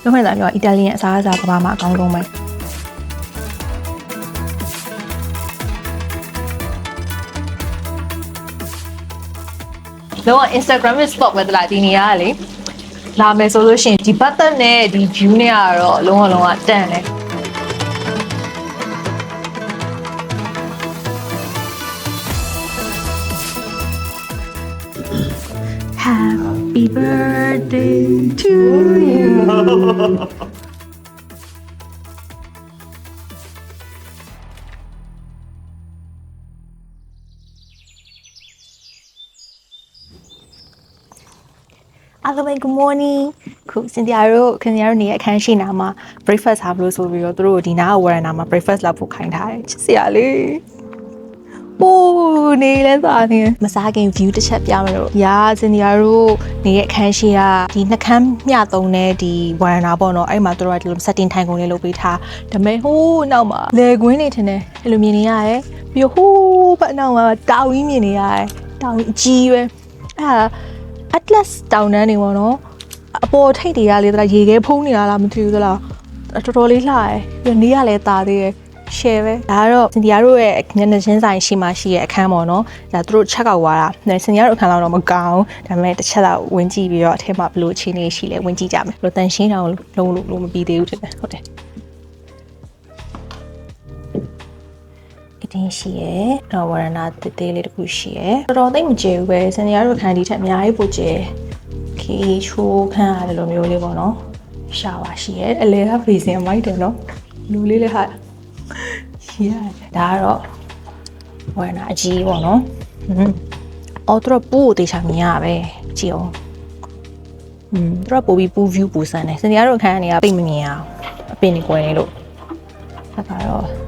ပြောမှန်းသာပြောအီတာလီယန်အစားအစာကဘာမှအကောင်းဆုံးပဲတော့ Instagram spot ပဲတလားဒီနေရာကလေလာမယ်ဆိုလို့ရှိရင်ဒီ button နဲ့ဒီ view နဲ့ကတော့လုံးဝတန့်တယ် Happy birthday to you အားလုံးပဲ good morning ခုစင်တီယာတို့ခင်ဗျားတို့နေရအခန်းရှိနာမှာ breakfast ဟာဘလို့ဆိုပြီးတော့သူတို့ဒီနားဝရနာမှာ breakfast လောက်ဖို့ခိုင်းထားတယ်ချစ်စရာလေးပိုးနေလဲစားနေမစားခင် view တစ်ချက်ပြမလို့ရာစင်တီယာတို့နေရအခန်းရှိကဒီနှခမ်းမျှသုံးတဲ့ဒီဝရနာပေါ့နော်အဲ့မှာသူတို့ကဒီလို setting ထိုင်ကုန်လေးလုပ်ပေးထားဒါပေမဲ့ဟိုးနောက်မှာလေကွင်းနေထင်တယ်အဲ့လိုမြင်နေရရဲ့ပြီးတော့ဟိုးဘက်နောက်မှာတောင်ကြီးမြင်နေရရဲ့တောင်အကြီးပဲအဲ့ဒါAtlas တောင်တန်းနေပေါ့နော်အပေါ်ထိပ်တွေကလေတရေခဲဖုံးနေတာလားမသိဘူးသလားတော်တော်လေးလှရဲပြီးနေရလဲတာသေးရဲ့ share ပဲဒါကတော့စင်တီယာတို့ရဲ့ညနေချင်းဆိုင်ရှိမှရှိရဲ့အခန်းပေါ့နော်ဒါသူတို့ချက်ကောက်သွားတာစင်တီယာတို့အခန်းတော့မကောင်းဒါပေမဲ့တစ်ချက်လောက်ဝင်ကြည့်ပြီးတော့အထက်မှာဘလို့အခြေအနေရှိလဲဝင်ကြည့်ကြမယ်ဘလို့တန်ရှင်းအောင်လုံးလို့မပြီးသေးဘူးတဲ့ဟုတ်တယ်တင်းရှိရဲတော့ဝရဏတေးသေးလေးတစ်ခုရှိရဲတော်တော်သိမကြည့်ဘူးပဲစင်တီယာတို့ခန်းဒီထက်အများကြီးပိုကျဲခေချိုးခန်းရတယ်လိုမျိုးလေးပေါ့နော်ရှာပါရှိရဲအလဲကဖေးစင်မိုက်တယ်နော်လူလေးလည်းဟာရှိရတယ်ဒါကတော့ဝရဏအကြီးပေါ့နော်အော်တော့ပူတေချာမြင်ရပဲကြည့်အောင်တော့ပို့ပြီးပူ view ပူစမ်းတယ်စင်တီယာတို့ခန်းကနေကပိတ်မမြင်အောင်အပင်နေကွယ်နေလို့ဒါကတော့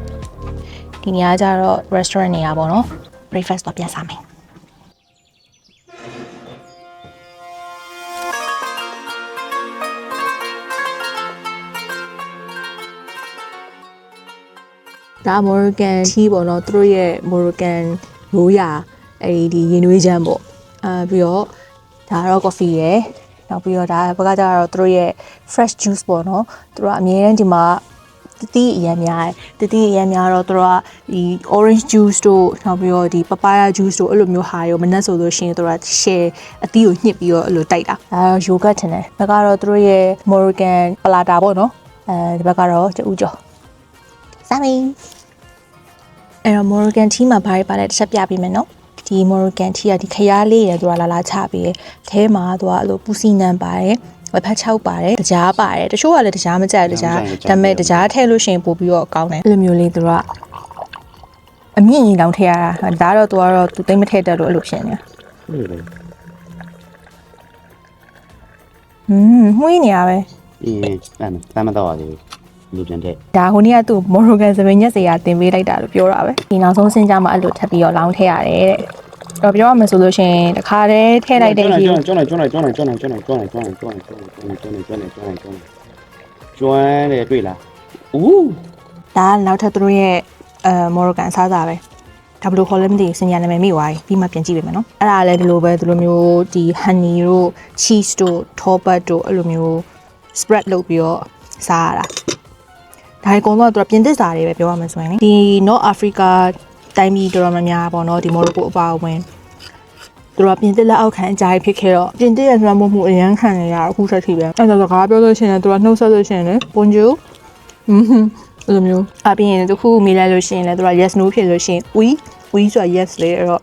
ဒီနေရာကျတော့ restaurant နေရာပေါ့နော် breakfast တော့ပြန်စားမယ်ဒါ Moroccan tea ပေါ့နော်သူတို့ရဲ့ Moroccan ရိုးရာအဲဒီရေနွေးချမ်းပေါ့ပြီးတော့ဒါကတော့ coffee ရယ်နောက်ပြီးတော့ဒါဘက်ကကျတော့သူတို့ရဲ့ fresh juice ပေါ့နော်သူတို့ကအမြဲတမ်းဒီမှာတတိအရင်များတယ်တတိအရင်များတော့သူတို့ကဒီ orange juice တို့နောက်ပြီးတော့ဒီ papaya juice တို့အဲ့လိုမျိုးဟာရောမနှက်ဆိုလို့ရှိရင်သူတို့က share အသီးကိုညှစ်ပြီးတော့အဲ့လိုတိုက်တာဒါတော့ yogurt ထင်တယ်ဘက်ကတော့သူတို့ရဲ့ Moroccan plata ပေါ့နော်ဒီဘက်ကတော့ကျဦးကျော်စားမင်းအဲ့တော့ Moroccan tea မှာဘာတွေပါလဲတစ်ချက်ပြပေးမယ်နော်ဒီ Moroccan tea ကဒီခရားလေးရယ်သူကလာချပြီးအဲမှာသူကအဲ့လိုပူစီနံပါတယ်ဝက်ဖက်ချောက်ပါတယ်တကြားပါတယ်တချို့ကလည်းတကြားမကြိုက်တကြားဒါပေမဲ့တကြားထည့်လို့ရှိရင်ပို့ပြီးတော့ကောင်းတယ်အဲ့လိုမျိုးလေးသူကအမြင့်ကြီးတောင်ထည့်ရတာဒါတော့သူသိမ့်မထည့်တတ်လို့အဲ့လိုဖြစ်နေမှုနေရပဲတမ်းမတော့ပါသေးဘူးလူပြန်တဲ့ဒါဟိုနေ့ကသူ့ Moroccan စပင်းညက်စရာတင်ပေးလိုက်တာလို့ပြောတာပဲဒီနောက်ဆုံးစင်းကြမှာအဲ့လိုထပ်ပြီးတော့လောင်းထည့်ရတယ်တဲ့တော့ပြောရမယ်ဆိုလို့ရှိရင်တစ်ခါတည်းထည့်လိုက်တဲ့ရေကျွန်းတယ်တွေ့လားဦးဒါကနောက်ထပ်သူတို့ရဲ့Moroccan အစားအစာပဲဒါဘလို့ခေါ်လဲမသိဘူးစင်ညာနာမည်မိသွားပြီပြီးမှပြန်ကြည့်ပေးမယ်နော်အဲ့ဒါလည်းဒီလိုပဲဒီလိုမျိုးဒီ honey တို့ cheese တို့ torbat တို့အဲ့လိုမျိုး spread လုပ်ပြီးတော့စားရတာဒါအကုန်လုံးကသူကပြင်သစ်စာတွေပဲပြောရမှာဆိုရင်ဒီ North Africa တိုင်းပြည်တော်တော်များများပေါ့နော်ဒီ Morocco အပါအဝင်သူတို့ကပြင်သစ်လက်အောက်ခံအကြိုက်ဖြစ်ခဲ့တော့ပြင်သစ်ရဲ့လွှမ်းမိုးမှုအရန်ခံနေရအခုချက်ထိပဲအဲ့ဒါစကားပြောလို့ရှိရင်သူကနှုတ်ဆက်လို့ရှိရင်လေ bonjour အဲ့လိုမျိုးအပြင်တခုမေးလိုက်လို့ရှိရင်လည်းသူက yes no ဖြစ်လို့ရှိရင် oui ဆိုတာ yes လေအဲ့တော့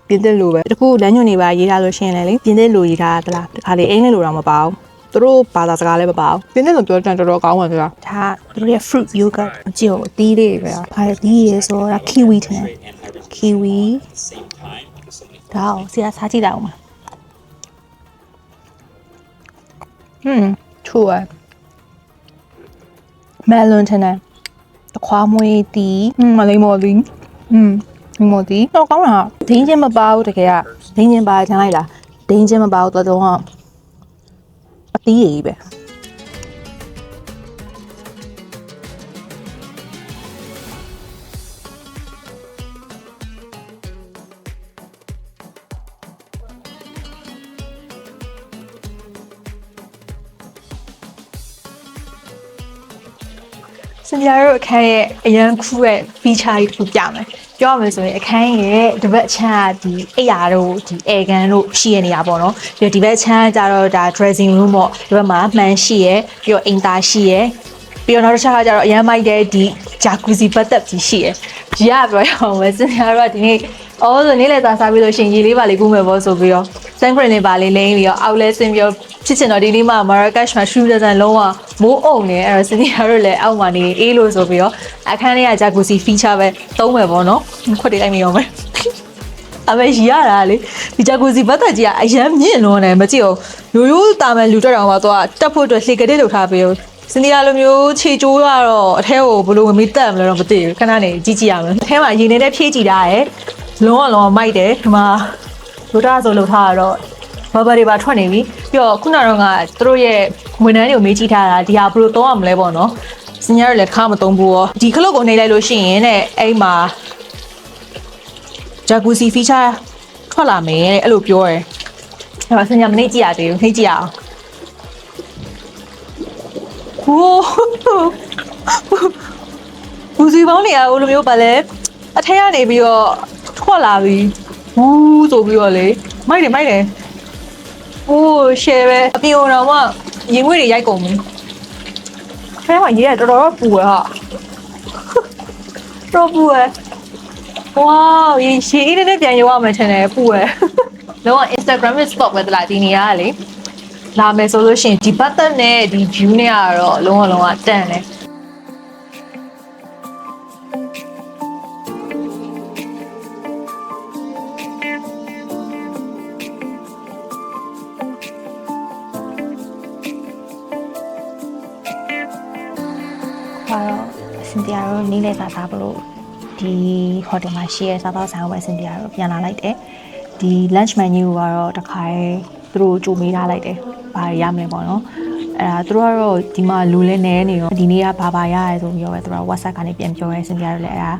ပြင်သစ်လိုပဲတခုလမ်းညွှန်နေပါရေးထားလို့ရှိရင်လည်းပြင်သစ်လိုရေးထားတာလားတခါလေအင်္ဂလိပ်လိုတော့မပါဘူးသူတို့ဘာသာစကားလည်းမပါဘူးပြင်သစ်လိုပြောတဲ့တော်တော်ကောင်းပါဗျာဒါသူတို့ရဲ့ fruit yogurt အကျိုးအသီးလေးပဲဟာအသီးရေဆိုတော့ kiwi ထင်တယ် kiwi ဒါအောင်ဆရာစားကြည့်တာအောင်ထူရmelon ထင်တယ်တခွားမွေးတီးမလိမ္မော်တီးလိမ္မော်တီးတော့ကောင်းတာဒင်းချင်းမပါဘူးတကယ်ကဒင်းချင်းပါချမ်းလိုက်လားဒင်းချင်းမပါဘူးတော်တော်အသီးရည်ပဲ စင်ပြတို့အခန်းရဲ့အရန်ခူးရဲ့ feature ကြီးတစ်ခုပြမယ်ပြောရမယ်ဆိုရင်အခန်းရဲ့ဒီဘက်အချမ်းကဒီအိယာတို့ဒီ air gun တို့ရှိရနေတာပေါ့နော်ပြီးတော့ဒီဘက်အချမ်းကျတော့ဒါ dressing room ပေါ့ဒီဘက်မှာမှန်ရှိရပြီးတော့အိမ်သားရှိရပြီးတော့နောက်တစ်ချက်ကကျတော့အရန်မိုက်တဲ့ဒီ jacuzzi ပတ်သက်ကြီးရှိရကြီးရပြောရအောင်ပဲစင်ပြတို့ကဒီနေ့အော်ဆိုနေ့လေသာစားပြီးလို့ရှင်ရေလေးပါလေးကူးမယ်ပေါ့ဆိုပြီးတော့ sun cream လေးပါလေးလိမ့်ပြီးတော့အောက်လဲဆင်းပြီးတော့ဖြစ်ချင်တော့ဒီနေ့မှ Marrakesh မှာ shoe design လုံးဝမိုးအုံနေအဲ့တော့စင်ပြတို့လည်းအောက်မှာနေအေးလို့ဆိုပြီးတော့အခန်းလေးက jacuzzi feature ပဲသုံးမယ်ပေါ့နော်ခွက်တွေလိုက်မိအောင်ပဲအမေရတာလေဒီ jacuzzi ဘတ်သက်ကြီးကအရန်မြင့်လွန်းတယ်မကြည့်အောင်ရိုးရိုးတာမယ်လူတက်တော်မှာတော့တက်ဖို့အတွက်လှေကတဲ့လုပ်ထားပြီးစင်ဒီယာလိုမျိုးခြေကျိုးတော့အထဲကိုဘလို့ဝင်ပြီးတက်မလဲတော့မသိဘူးခဏနေကြည့်ကြည့်ရမယ်အထဲမှာရေနေတဲ့ဖြည့်ကြည့်တာရယ်လုံးဝမိုက်တယ်ဒီမှာလိုတာဆိုလုပ်ထားရတော့ဘာဘာတွေပါထွက်နေပြီပြီးတော့ခုနကတော့ကသူတို့ရဲ့ဝန်ထမ်းတွေကိုမေးကြည့်ထားတာဒီဟာဘလို့သုံးရမလဲပေါ့နော်စင်ညာရလည်းခါမသုံးဘူးရောဒီခလုတ်ကိုနေလိုက်လို့ရှိရင်တဲ့အဲ့မှာ jacuzzi feature ထွက်လာမယ်တဲ့အဲ့လိုပြောတယ်အဲ့တော့စင်ညာမနေကြည့်ရသေးဘူးနှိပ်ကြည့်ရအောင်ဟိုးဘူးစီပေါင်းနေရဟိုလိုမျိုးပါလဲအထက်ကနေပြီးတော့ထွက်လာပြီဘူးဆိုပြီးတော့လေမိုက်တယ်ဟိုးရှယ်ပဲအပြင်တော့မှရင်ငွေတွေရိုက်ကုန်ပြီထဲမှာရေးရတော်တော်ပူရဟာတော်ပူရဝါးရေရှည်အေးနဲ့ပြန်ရောက်ရမယ်ထင်တယ်ပူရလုံးဝ Instagram spot ပဲတလားဒီနေရာကလေလာမယ်ဆိုလို့ရှိရင်ဒီဘတ်သက်နဲ့ဒီ view နဲ့ကတော့လုံးဝတန့်တယ်စင်တီယာတို့နေ့လည်စာစားဖို့ဒီဟိုတယ်မှာရှိရဲစားတော့ဆိုင်ဝယ်စင်တီယာတို့ပြန်လာလိုက်တယ်ဒီ lunch menu ကတော့တခါသူတို့ကြိုမေးထားလိုက်တယ်ဘာရမလဲပေါ့နော်အဲ့ဒါသူတို့ကတော့ဒီမှာလူလဲနေနေရောဒီနေ့ကဘာရရဲဆိုပြီးတော့ပဲသူတို့ WhatsApp ကနေပြန်ပြောရဲစင်တီယာတို့လည်းအဲ့ဒါ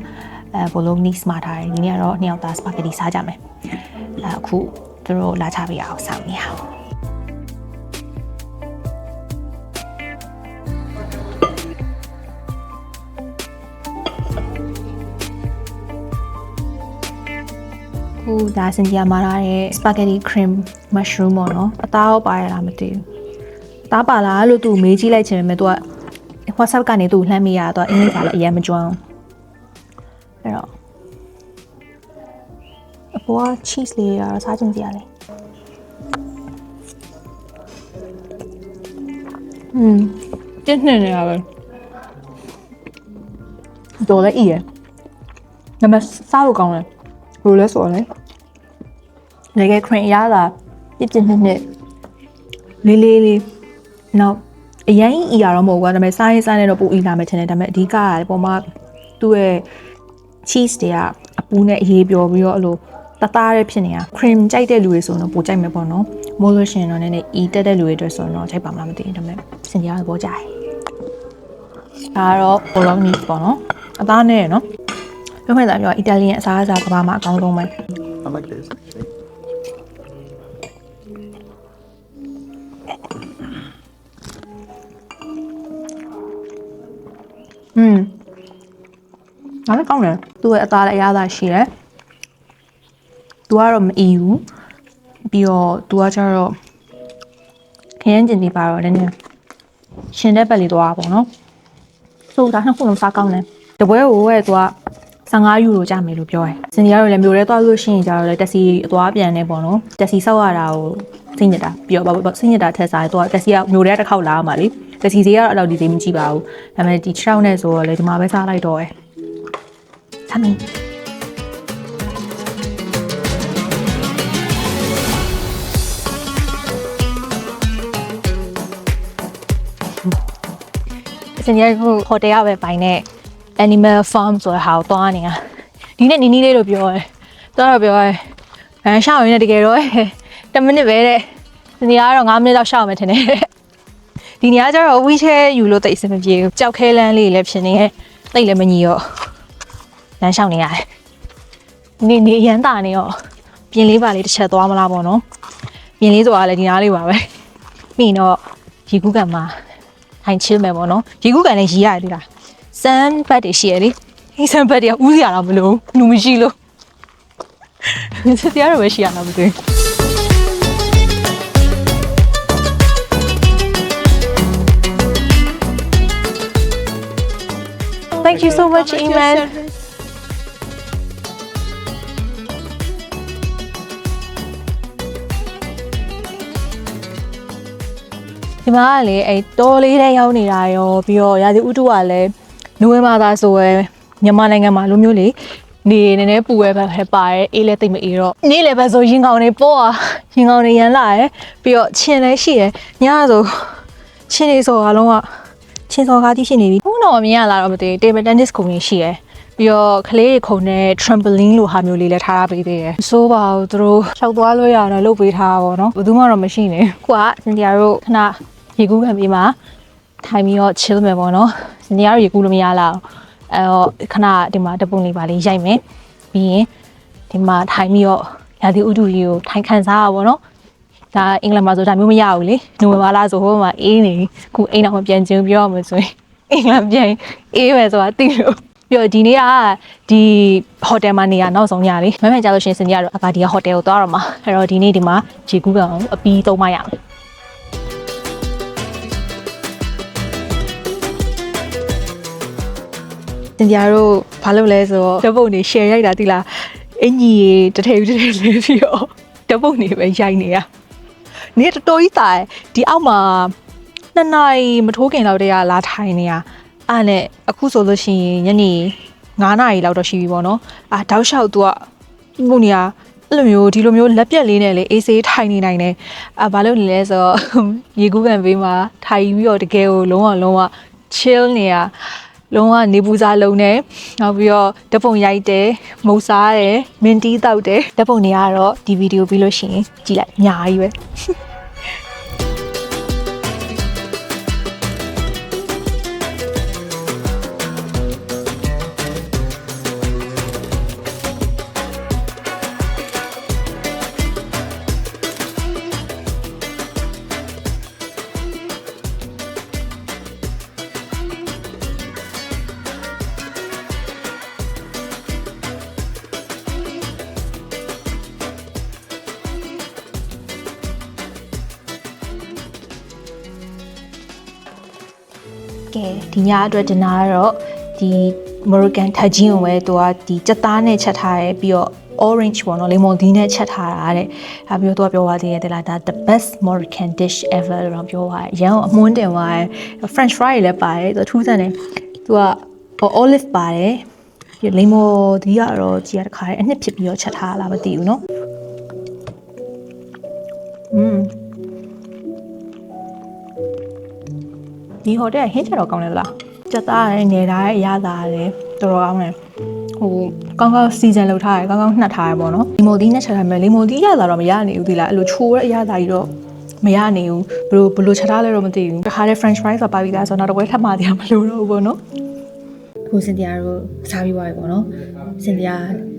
bolognese မှာထားတယ်ဒီနေ့ကတော့2ယောက်သား spaghetti စားကြမယ်အခုသူတို့လာချပေးရအောင်စောင့်နေရအောင်ခုဒါစင်တီယာမှာထားတဲ့ spaghetti cream mushroom ပေါ့နော်အသားရောပါရလားမသိဘူးအသားပါလားလို့သူမေးကြည့်လိုက်ချင်ပေမဲ့သူက WhatsApp ကနေသူလှမ်းမိရတော့အင်္ဂလိပ်ကလည်းအရင်မကျွမ်းအဲ့တော့အပေါ်က cheese လေးရတော့စားချင်ကြလေတင်းနေရပဲတော်လည်းဤရနမစားလို့ကောင်းတယ်ဘယ်လိုလဲဆိုတော့လေငယ် cream ရတာပြစ်နှစ်လေးနောက်အရင်အီရတော့မဟုတ်ဘူးဒါပေမဲ့စားရင်စားနေတော့ပူအီလာမယ်ထင်တယ်ဒါပေမဲ့အဓိကကပေါ်မှာသူ့ရဲ့ cheese တွေကအပူနဲ့အေးပျော်ပြီးတော့အဲ့လိုတသားရဲဖြစ်နေတာ cream ကြိုက်တဲ့လူတွေဆိုတော့ပိုကြိုက်မယ်ပေါ့နော်မိုးလို့ရှိရင်တော့နည်းနည်းအီတက်တဲ့လူတွေအတွက်ဆိုတော့ကြိုက်ပါမလားမသိဘူးဒါပေမဲ့စင်ကြရတော့ကြိုက်ဒါကတော့ bolognese ပေါ့နော်အသားနဲ့နော်ပြောမှသာပြောအီတာလီယန်အစားအစာကဘာမှအကောင်းဆုံးပဲ I like this. ဒါလည်းကောင်းတယ်သူ့ရဲ့အသားလည်းအရသာရှိတယ်သူကတော့မအီဘူးပြီးတော့သူကကျတော့ခရမ်းကျင်ဒီပါတော့နည်းနည်းရှင်တဲ့ဘက်လေးသွားပါပေါ့နော်ဆိုဒါနှစ်ခုလုံးစားကောင်းတယ်တပွဲကိုရဲ့သူက15 euro ကျမယ်လို့ပြောတယ်စင်ဒီကတော့လည်းမျိုးရဲသွားလို့ရှိရင်ကျတော့လေတက်စီအသွားပြန်နေပေါ့နော်တက်စီဆောက်ရတာကိုစိတ်ညစ်တာပြီးတော့စိတ်ညစ်တာထက်စားသူကတက်စီကမျိုးရဲတစ်ခေါက်လာမှာလေတက်စီဈေးကတော့အဲ့လောက်ဒီဈေးမကြည့်ပါဘူးဒါပေမဲ့ဒီ6နဲ့ဆိုတော့လေဒီမှာပဲစားလိုက်တော့ရယ်သမီးစင်ရဟိုဟိုတယ်ကပဲပိုင်တဲ့ animal farm ဆိုတဲ့ဟာကိုသွားနေတာဒီနေ့နီးလေးလို့ပြောတယ်သွားတော့ပြောတယ်ရှောက်ရင်းနဲ့တကယ်တော့10မိနစ်ပဲတဲ့ဒီနေရာကတော့9မိနစ်လောက်ရှောက်မယ်ထင်တယ်ဒီနေရာကျတော့ wheelchair ယူလို့တိတ်အဆင်မပြေဘူးကြောက်ခဲလန်းလေးလည်းဖြစ်နေရဲ့တိတ်လည်းမညီရောလမ်းရှောက်နေရတယ်နေရမ်းတာနေရောပြင်လေးပါလေးတစ်ချက်သွားမလားပေါ့နော်ပြင်လေးဆိုတာလည်းဒီနားလေးပါပဲပြီးရင်တော့ရေကူးကန်မှာထိုင်ချစ်မယ်ပေါ့နော်ရေကူးကန်လည်းရီးရတယ်လား စမ်းဘတ်တွေရှိရလေဒီစမ်းဘတ်တွေကဥစရာတော့မလို့လူမရှိလို့တရားတော့ပဲရှိရတာမသိဘူး Thank you so much Iman ဒီမှာကလေအဲ့တောလေးထဲရောက်နေတာရောပြီးတော့ရာသီဥတုကလည်းနိုဝင်ဘာသာဆိုရယ်မြန်မာနိုင်ငံမှာလိုမျိုးလေနေနည်းနည်းပူရဲပဲပါတယ်အေးလည်းတိတ်မအေးတော့နေ့လည်းပဲဆိုရင်ကောင်းနေပေါ့ရင်ကောင်းနေရန်လာရယ်ပြီးတော့ချင်းလည်းရှိရယ်ညဆိုချင်းနေဆိုအလုံးကချင်းစောကားတိရှိနေပြီခုတော့မြင်ရလာတော့မသိ table tennis ခုံကြီးရှိရယ်ပြီးတော့ကလေးခုံနဲ့ trampoline လိုဟာမျိုးလေးလည်းထားရပေးသေးတယ်ဆိုးပါဘူးသူတို့လျှောက်သွားလို့ရတယ်လုပ်ပေးထားတာပေါ့နော်ဘယ်သူမှတော့မရှိနေခုကစင်တီယာတို့ခဏရေကူးခံပြီးမှထိုင်ပြီးတော့ chill မယ်ပေါ့နော်စင်တီယာတို့ရေကူးလို့မရလားအဲ့တော့ခဏဒီမှာတပုံလေးပါလေးရိုက်မယ်ပြီးရင်ဒီမှာထိုင်ပြီးတော့ရာသီဥတုကြီးကိုထိုင်ခံစားရပါပေါ့နော်ဒါအင်္ဂလိပ်မှာဆိုဒါမျိုးမရဘူးလေနိုဝင်ဘာလဆိုဟိုမှာအေးနေခုအိမ်တော်မပြန်ချင်းပြောရမှာဆိုရင်အင်္ဂလိပ်ပြန်အေးပဲဆိုတာသိလို့ပြီးတော့ဒီနေ့ကဒီဟိုတယ်မှာနေရနောက်ဆုံးညလေးမမှန်ကြလို့ရှင်စင်ကြတော့အကာဒီကဟိုတယ်ကိုသွားတော့မှာအဲ့တော့ဒီနေ့ဒီမှာဂျီကူးကောင်အပီးသုံးမရအောင်စင်ကြတို့ဘာလုပ်လဲဆိုတော့ဓပုတ်နေ share ရိုက်တာတိလားအင်ကြီးတထည်လေးပြီးတော့ဓပုတ်နေပဲရိုက်နေရနေတော်တော်ကြီးတာဒီအောက်မှာ2နာရီမထိုးခင်လောက်တည်းကလာထိုင်နေရအဲ့နဲ့အခုဆိုလို့ရှိရင်ညနေ9နာရီလောက်တော့ရှိပြီပေါ့နော်တောက်လျှောက်သူကမှုနေရအဲ့လိုမျိုးဒီလိုမျိုးလက်ပြက်လေးနဲ့လေအေးဆေးထိုင်နေနိုင်တယ်ဘာလို့လဲဆိုတော့ရေကူးကန်ပေးမှာထိုင်ပြီးတော့တကယ်ကိုလုံးဝ chill နေရလုံးဝနေပူစားလုံးနဲ့နောက်ပြီးတော့ဓပုံရိုက်တယ်မုတ်စားတယ်မင်းတီးတောက်တယ်ဓပုံတွေကတော့ဒီဗီဒီယိုပြီးလို့ရှိရင်ကြည့်လိုက်အများကြီးပဲကဲဒီညအတွက်ဒီနာကတော့ဒီ Moroccan tagine ကိုပဲသူကဒီကြက်သားနဲ့ချက်ထားတယ်ပြီးတော့ orange ပေါ့နော် lemon tea နဲ့ချက်ထားတာတဲ့ဒါပြီးတော့သူကပြောသွားသေးတယ်လားဒါ the best Moroccan dish ever လို့ပြောသွားတယ်ရန်အမွှန်းတင်သွားတယ် French fry တွေလည်းပါတယ်သူထူးဆန်းတယ်သူက olive ပါတယ်ပြီး lemon tea ကတော့ကြီးရတခါအနှစ်ဖြစ်ပြီးတော့ချက်ထားလားမသိဘူးနော်ဒီဟိုတယ်ဟင်းချက်တော့ကောင်းတယ်လားကြက်သားနဲ့နေသားရဲ့အရသာလည်းတော်တော်ကောင်းတယ်ဟိုကောင်းစီဇန်လုပ်ထားတယ်ကောင်းနှက်ထားတယ်ပေါ့နော်လီမိုတီနဲ့ချက်ထားမယ်လီမိုတီရတာတော့မရနိုင်ဘူးဒီလားအဲ့လိုချိုးတဲ့အရသာကြီးတော့မရနိုင်ဘူးဘယ်လိုချက်ထားလဲတော့မသိဘူးတခါတည်း French fries ပါပြီးသားဆိုတော့နောက်တစ်ပွဲထပ်မှာတရားမလို့တော့ဘူးပေါ့နော်ခုစင်တီယာတို့စားပြီးသွားပြီပေါ့နော်စင်တီယာ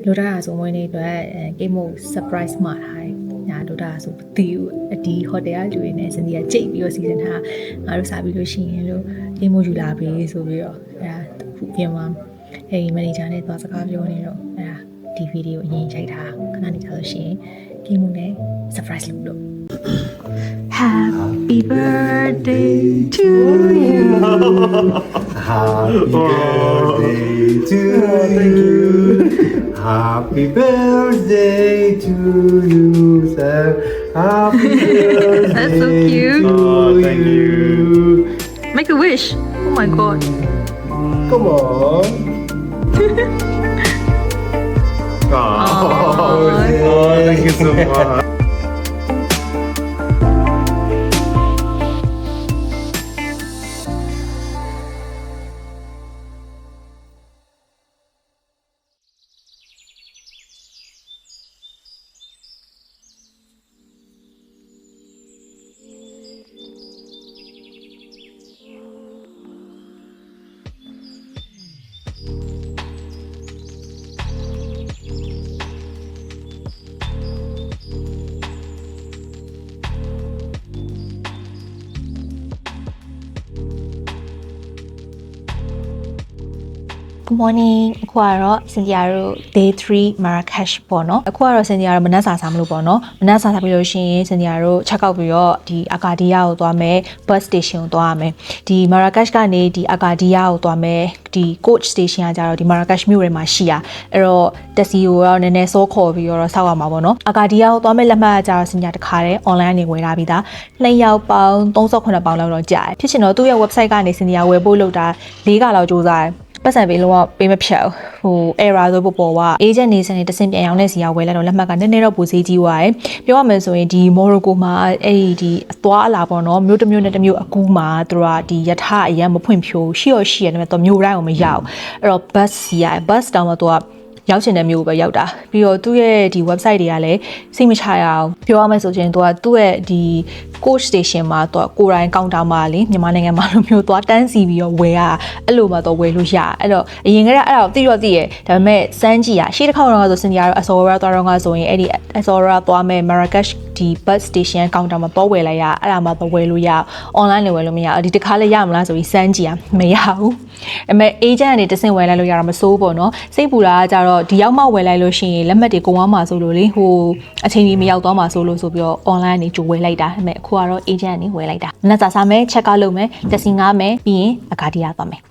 လိုတာဆိုမွေးနေ့အတွက်ကိမို surprise မှာထားတယ်ညာလိုတာဆိုမသိဘူးဒီဟိုတယ်ကလူတွေနဲ့စင်တီယာကြိတ်ပြီးတော့စီစဉ်ထားငါတို့စားပြီးလို့ရှိရင်လို့ကိမိုယူလာပြီဆိုပြီးတော့အဲ့ဒါခုပြင်မှာအဲ့ဒီမန်နေဂျာနဲ့သွားစကားပြောနေတော့အဲ့ဒါဒီဗီဒီယိုအရင်ချိန်ထားခဏနေကြလို့ရှိရင်ကိမိုနဲ့ surprise လုပ်လို့ Happy birthday to you Happy birthday to you Happy birthday to you sir Happy birthday That's so cute. thank you Make a wish Oh my god Come on Oh, thank you so much Good morning အခုကတော့စင်တီယာတို့ day 3 Marrakesh ပေါ့နော်အခုကတော့စင်တီယာတို့မနက်စာစားမလို့ပေါ့နော်မနက်စာစားပြီးလို့ရှိရင်စင်တီယာတို့ check out ပြီးတော့ဒီအာကာဒီယာကိုသွားမယ် bus station ကိုသွားရမယ်ဒီ Marrakesh ကနေဒီအာကာဒီယာကိုသွားမယ်ဒီ coach station ကကြတော့ဒီ Marrakesh မြို့ထဲမှာရှိရအဲ့တော့တက်စီကိုတော့နည်းနည်းစောခေါ်ပြီးတော့စောက်ရမှာပေါ့နော်အာကာဒီယာကိုသွားမယ်လက်မှတ်ကကြတော့စင်တီယာတစ်ခါတည်း online နေဝယ်ထားပြီးသား2ယောက်ပေါင်း38ပေါင်လောက်တော့ကြာတယ်ဖြစ်ချင်တော့သူ့ရဲ့ website ကနေစင်တီယာဝယ်ဖို့လုပ်တာ4ကလောက်စူးစမ်းပတ်စံပေးလို့ပေးမဖြတ်ဟို error ဆိုပေါ်က agent နေစနေတစင်ပြန်ရောင်းတဲ့စီကဝယ်လိုက်တော့လက်မှတ်ကနည်းနည်းတော့ပူစေးကြီးသွားတယ်ပြောရမယ်ဆိုရင်ဒီ Morocco မှာအဲ့ဒီအသွားအလာပေါ့နော်မြို့တစ်မြို့နဲ့တစ်မြို့အကူမှာသူတို့ကဒီယထာအရန်မဖွင့်ဖြိုးရှိရရှိရတယ်တော့မြို့တိုင်းကိုမရောက်အဲ့တော့ bus စီက bus တောင်မှသူကရောက်ချင်တဲ့မျိုးပဲရောက်တာပြီးတော့သူ့ရဲ့ဒီ website တွေကလည်းစိတ်မချရအောင်ပြောရမယ်ဆိုရင်သူကသူ့ရဲ့ဒီ coach station မှာသူကကိုယ်တိုင်ကောင်တာမှာလေမြန်မာနိုင်ငံမှာလိုမျိုးသွားတန်းစီပြီးတော့ဝယ်ရအဲ့လိုမှတော့ဝယ်လို့ရအဲ့တော့အရင်ကတည်းကအဲ့ဒါကိုသိတော့သိရဒါပေမဲ့စမ်းကြည့်ရရှေ့တစ်ခေါက်တော့ဆိုစင်တီယာတော့ Azora သွားတော့ကဆိုရင်အဲ့ဒီ Azora သွားမဲ့ Marrakesh ဒီ bus station ကောင်တာမှာတော့ဝယ်လိုက်ရအဲ့ဒါမှတော့ဝယ်လို့ရ online နဲ့ဝယ်လို့မရဒီတစ်ခါလေးရမလားဆိုပြီးစမ်းကြည့်ရမရဘူးအဲ့မဲ့ agent ကနေတဆင့်ဝယ်လိုက်လို့ရတာမစိုးပေါ့နော်စိတ်ပူတာကကြတော့ဒီရောက်မှဝယ်လိုက်လို့ရှိရင်လက်မှတ်တွေကုန်သွားမှာဆိုလို့လေဟိုအချိန်ကြီးမရောက်သွားမှာဆိုလို့ဆိုပြီးတော့ online နေကြိုဝယ်လိုက်တာအဲ့မဲ့အခုကတော့ agent ကနေဝယ်လိုက်တာမနက်စာစားမယ် check out လုပ်မယ်တက်စီငားမယ်ပြီးရင်အကာဒီယာသွားမယ်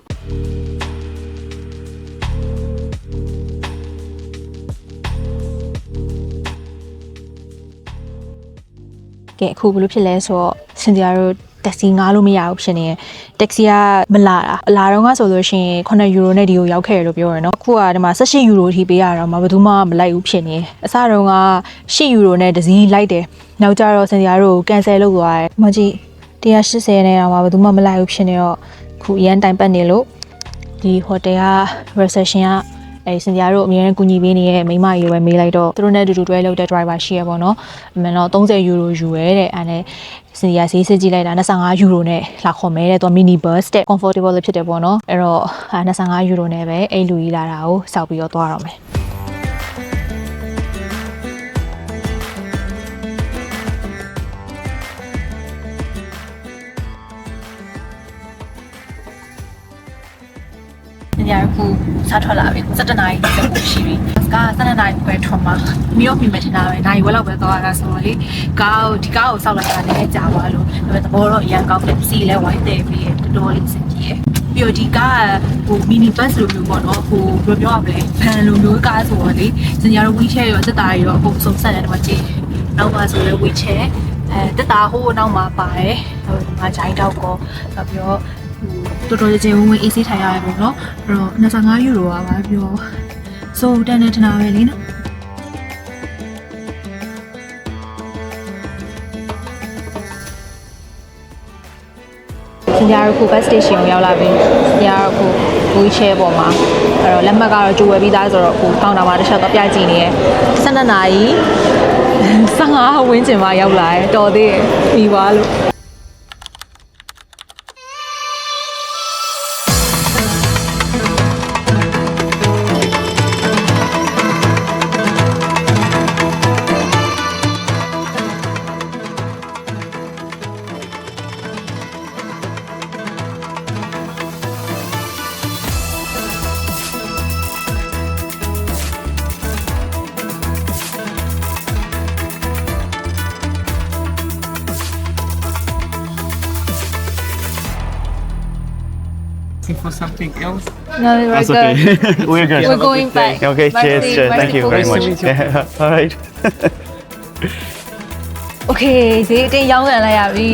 ကဲအခုဘယ်လိုဖြစ်လဲဆိုတော့စင်တီယာတို့တက်စီငားလို့မရဘူးဖြစ်နေတက်စီကမလာတာအလာတော့ကဆိုလို့ရှိရင်9ယူရိုနဲ့ဒီကိုရောက်ခဲ့တယ်လို့ပြောရနော်အခုကဒီမှာ18ယူရိုထိပေးရတော့မှဘယ်သူမှမလိုက်ဘူးဖြစ်နေအစတုန်းက10ယူရိုနဲ့တစ်စီးလိုက်တယ်နောက်ကျတော့စင်တီယာတို့ cancel လုပ်သွားတယ်မကြည့်180နဲ့တော့မှဘယ်သူမှမလိုက်ဘူးဖြစ်နေတော့ခုအရန်တိုင်ပတ်နေလို့ဒီ hotel က reception ကအဲစင်တီယာတို့အများနဲ့ကူညီပေးနေတဲ့မိမကြီးပဲမေးလိုက်တော့သူတို့နဲ့တူတူတွဲလုပ်တဲ့ driver ရှိရပေါ့နော်အမှန်တော့30ယူရိုယူရဲတဲ့အဲနဲ့စင်တီယာဈေးစစ်ကြည့်လိုက်တာ25ယူရိုနဲ့လာခေါ်မဲတဲ့သူ mini bus တဲ့ comfortable ဖြစ်တယ်ပေါ့နော်အဲ့တော့25ယူရိုနဲ့ပဲအဲ့လူကြီးလာတာကိုစောက်ပြီးတော့သွားတော့မယ်ညခုစားထွက်လာပြီ7နာရီလောက်ရှိပြီကား7နာရီပဲထွက်မှာမြို့ပြင်မဲ့ထင်တာပဲနိုင်ဝက်လောက်ပဲသွားရတာဆိုတော့လေကားကိုစောက်လိုက်တာလည်းကြာသွားလို့ဒါပေမဲ့သဘောတော့အရန်ကောင်းတယ်စီလဲဝိုင်းတယ်ပြီးတော်တော်လေးစင်ကြီးရပြီးတော့ဒီကားကဟို mini bus လိုမျိုးပေါ့နော်ဟိုဘယ်လိုပြောရမလဲဖန်လိုမျိုးကားဆိုတော့လေစင်ရတော့ wheelchair ရောတက်တာရောအကုန်စုံဆက်တယ်တော့ကြည့်နောက်ပါဆိုလဲ wheelchair တက်တာဟိုနောက်မှာပါတယ်ဟိုဒီမှာဂျိုင်းတောက်ကောနောက်ပြီးတော့တော်တော်ကြင်ဝင်အေးဆေးထိုင်ရတယ်ပေါ့နော်အဲ့တော့25ယူရိုပါပါပြောဆိုတန်တဲ့ထနာပဲလေနော်စင်တီယာတို့ခု bus station ကိုရောက်လာပြီစင်တီယာတို့ခု wheelchair ပေါ်မှာအဲ့တော့လက်မှတ်ကတော့ကြိုဝယ်ပြီးသားဆိုတော့ခုကောင်းတာမှာတစ်ချက်တော့ပြကြည့်နေရယ်12နာရီ15ဝန်းကျင်မှရောက်လာတယ်တော်သေးတယ်ပြီးသွားလို့For something else? No, we're That's good. okay. We're good. We're going back. Okay, cheers. Merci, Cheers. Thank you very Nice to much. meet you. Yeah, all right. Okay, ဈေးအတင်းရောင်းကန်လိုက်ရပြီ